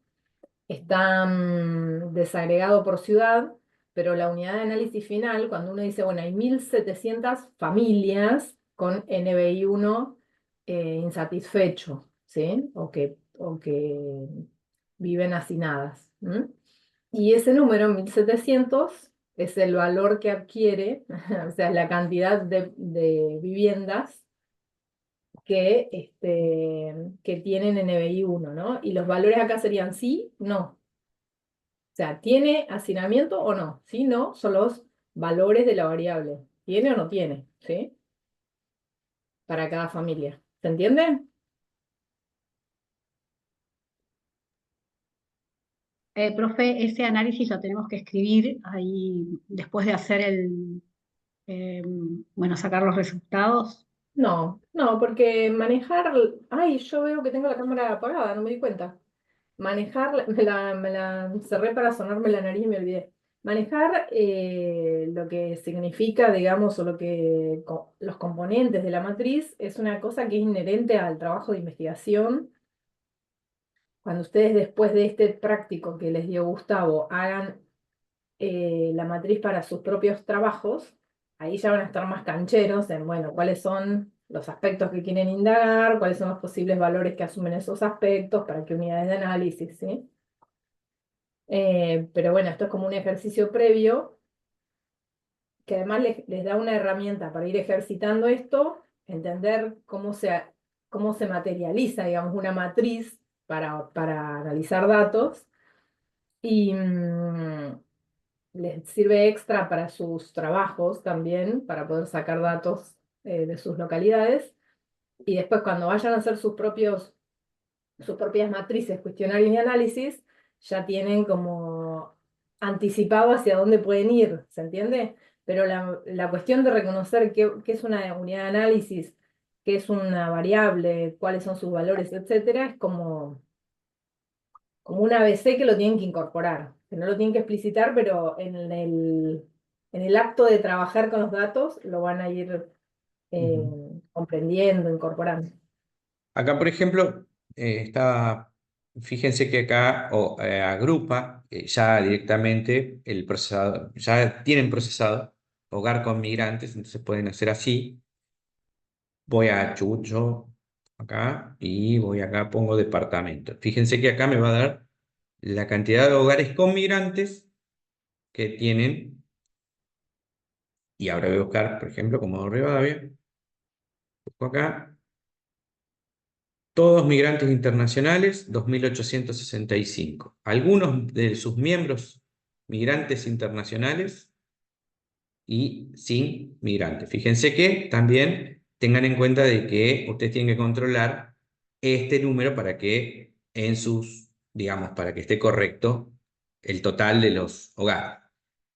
[SPEAKER 6] Están desagregado por ciudad, pero la unidad de análisis final, cuando uno dice, bueno, hay 1.700 familias con NBI 1 insatisfecho, ¿sí? O que viven hacinadas. Y ese número, 1.700, es el valor que adquiere, o sea, la cantidad de viviendas que tienen NBI 1, ¿no? Y los valores acá serían sí, no. O sea, ¿tiene hacinamiento o no? Si no, son los valores de la variable. ¿Tiene o no tiene? ¿Sí? Para cada familia. ¿Se entiende?
[SPEAKER 4] Profe, ese análisis lo tenemos que escribir ahí después de hacer eh, bueno, sacar los resultados.
[SPEAKER 6] No, no, porque manejar... Ay, yo veo que tengo la cámara apagada, no me di cuenta. Manejar, me la cerré para sonarme la nariz y me olvidé. Manejar lo que significa, digamos, o los componentes de la matriz es una cosa que es inherente al trabajo de investigación. Cuando ustedes después de este práctico que les dio Gustavo hagan la matriz para sus propios trabajos, ahí ya van a estar más cancheros en, bueno, cuáles son los aspectos que quieren indagar, cuáles son los posibles valores que asumen esos aspectos, para qué unidades de análisis, ¿sí? Pero bueno, esto es como un ejercicio previo que además les da una herramienta para ir ejercitando esto, entender cómo se materializa, digamos, una matriz para analizar datos y les sirve extra para sus trabajos también, para poder sacar datos de sus localidades. Y después cuando vayan a hacer sus propias matrices, cuestionarios y análisis, ya tienen como anticipado hacia dónde pueden ir, ¿se entiende? Pero la cuestión de reconocer qué es una unidad de análisis, qué es una variable, cuáles son sus valores, etcétera, es como un ABC que lo tienen que incorporar, que no lo tienen que explicitar, pero en el acto de trabajar con los datos lo van a ir comprendiendo, incorporando.
[SPEAKER 1] Acá, por ejemplo, fíjense que acá agrupa ya directamente el procesador, ya tienen procesado hogar con migrantes, entonces pueden hacer así. Voy a Chucho, acá, y voy acá, pongo departamento. Fíjense que acá me va a dar la cantidad de hogares con migrantes que tienen, y ahora voy a buscar, por ejemplo, Comodoro Rivadavia, busco acá, todos migrantes internacionales, 2.865. Algunos de sus miembros migrantes internacionales y sin migrantes. Fíjense que también tengan en cuenta de que ustedes tienen que controlar este número para que en sus, digamos, para que esté correcto el total de los hogares.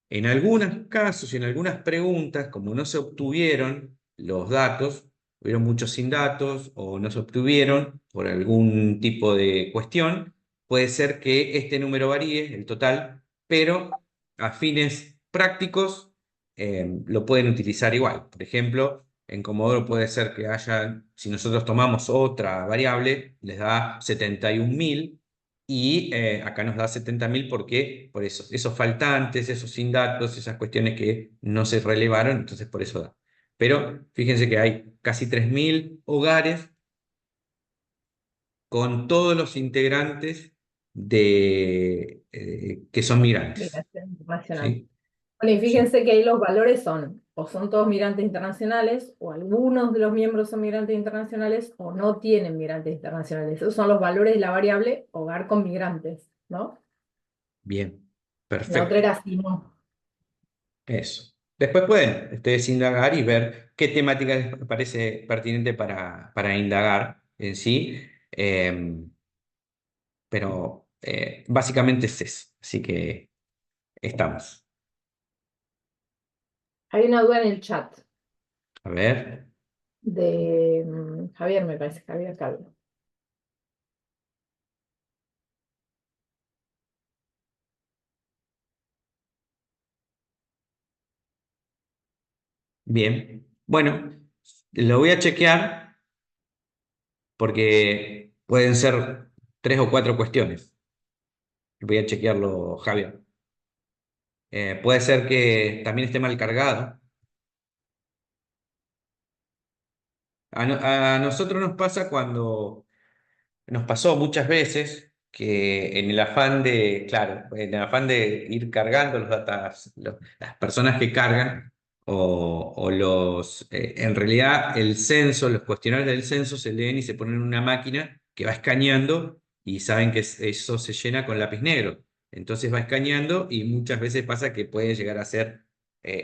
[SPEAKER 1] En algunos casos y en algunas preguntas, como no se obtuvieron los datos, hubieron muchos sin datos o no se obtuvieron por algún tipo de cuestión, puede ser que este número varíe, el total, pero a fines prácticos lo pueden utilizar igual. Por ejemplo, en Comodoro puede ser que haya, si nosotros tomamos otra variable, les da 71.000 y acá nos da 70.000 porque por eso, esos faltantes, esos sin datos, esas cuestiones que no se relevaron, entonces por eso da. Pero fíjense que hay casi 3.000 hogares con todos los integrantes que son migrantes.
[SPEAKER 6] Migración internacional.
[SPEAKER 1] ¿Sí?
[SPEAKER 6] Bueno, y
[SPEAKER 1] Sí.
[SPEAKER 6] fíjense que ahí los valores son, o son todos migrantes internacionales, o algunos de los miembros son migrantes internacionales, o no tienen migrantes internacionales. Esos son los valores de la variable hogar con migrantes, ¿no?
[SPEAKER 1] Bien,
[SPEAKER 6] La otra
[SPEAKER 1] perfecto.
[SPEAKER 6] era así, ¿no?
[SPEAKER 1] Eso. Después pueden ustedes indagar y ver qué temática les parece pertinente para indagar en sí. Pero básicamente es eso. Así que estamos.
[SPEAKER 6] Hay una duda en el chat
[SPEAKER 1] A ver.
[SPEAKER 6] de Javier, me parece, Javier Calvo.
[SPEAKER 1] Bien. Bueno, lo voy a chequear porque pueden ser 3 o 4 cuestiones. Voy a chequearlo, Javier. Puede ser que también esté mal cargado. A nosotros nos pasa cuando nos pasó muchas veces que en el afán de, claro, en el afán de ir cargando los datos, las personas que cargan, en realidad el censo, los cuestionarios del censo se leen y se ponen en una máquina que va escaneando y saben que eso se llena con lápiz negro. Entonces va escaneando y muchas veces pasa que puede llegar a ser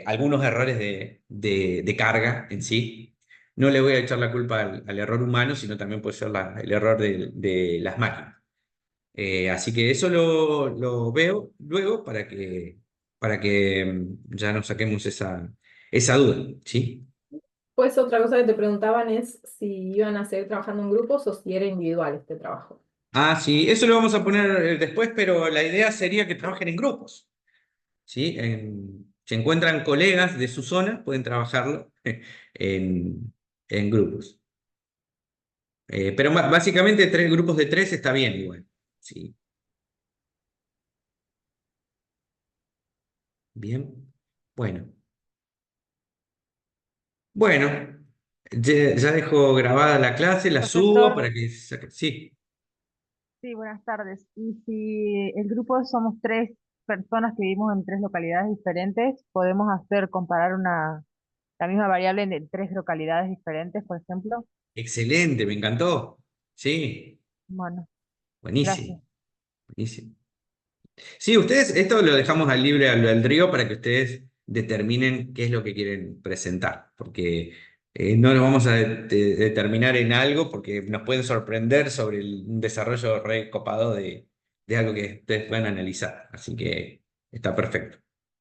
[SPEAKER 1] algunos errores de carga en sí. No le voy a echar la culpa al error humano, sino también puede ser el error de las máquinas. Así que eso lo veo luego para que ya nos saquemos esa duda, ¿sí?
[SPEAKER 6] Pues otra cosa que te preguntaban es si iban a seguir trabajando en grupos o si era individual este trabajo.
[SPEAKER 1] Ah, sí, eso lo vamos a poner después, pero la idea sería que trabajen en grupos, ¿sí? Si encuentran colegas de su zona, pueden trabajarlo en grupos. Pero básicamente 3 grupos de 3 está bien igual, ¿sí? Bien, bueno. Bueno, ya dejo grabada la clase, la subo
[SPEAKER 8] Profesor,
[SPEAKER 1] para que sí,
[SPEAKER 8] sí, buenas tardes. Y si el grupo somos 3 personas que vivimos en 3 localidades diferentes, podemos comparar la misma variable en 3 localidades diferentes, por ejemplo.
[SPEAKER 1] excelente, me encantó. Sí,
[SPEAKER 8] Bueno, gracias.
[SPEAKER 1] buenísimo, buenísimo. Sí, ustedes, esto lo dejamos al libre albedrío para que ustedes determinen qué es lo que quieren presentar, porque no nos vamos a determinar en algo porque nos pueden sorprender sobre un desarrollo recopado de algo que ustedes puedan analizar. Así que está perfecto.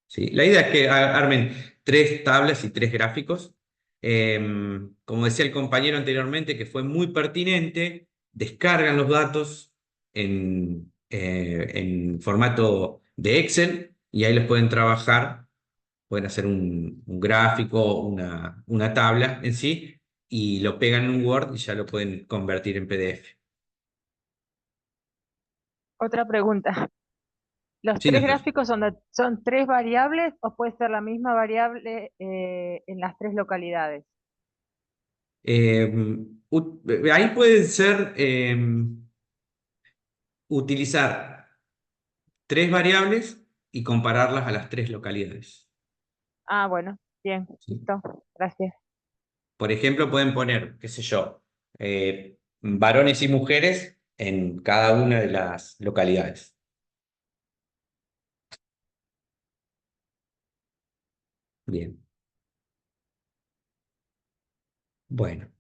[SPEAKER 1] ¿Sí? La idea es que armen 3 tablas y 3 gráficos. Como decía el compañero anteriormente, que fue muy pertinente, descargan los datos en formato de Excel y ahí los pueden trabajar, pueden hacer un gráfico, una tabla en sí y lo pegan en un Word y ya lo pueden convertir en PDF.
[SPEAKER 8] Otra pregunta. ¿Los
[SPEAKER 1] Sí,
[SPEAKER 8] tres
[SPEAKER 1] Natalia.
[SPEAKER 8] gráficos son 3 variables o puede ser la misma variable en las 3 localidades?
[SPEAKER 1] Ahí pueden ser utilizar 3 variables y compararlas a las 3 localidades.
[SPEAKER 8] Ah, bueno, bien,
[SPEAKER 1] ¿Sí?
[SPEAKER 8] listo, gracias.
[SPEAKER 1] Por ejemplo, pueden poner, qué sé yo, varones y mujeres en cada una de las localidades. Bien. Bueno.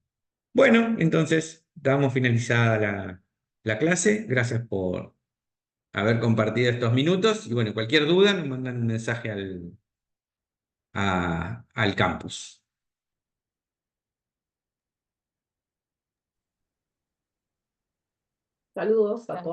[SPEAKER 1] Bueno, entonces damos finalizada la clase. Gracias por haber compartido estos minutos. Y bueno, cualquier duda, nos mandan un mensaje al campus.
[SPEAKER 6] Saludos a todos.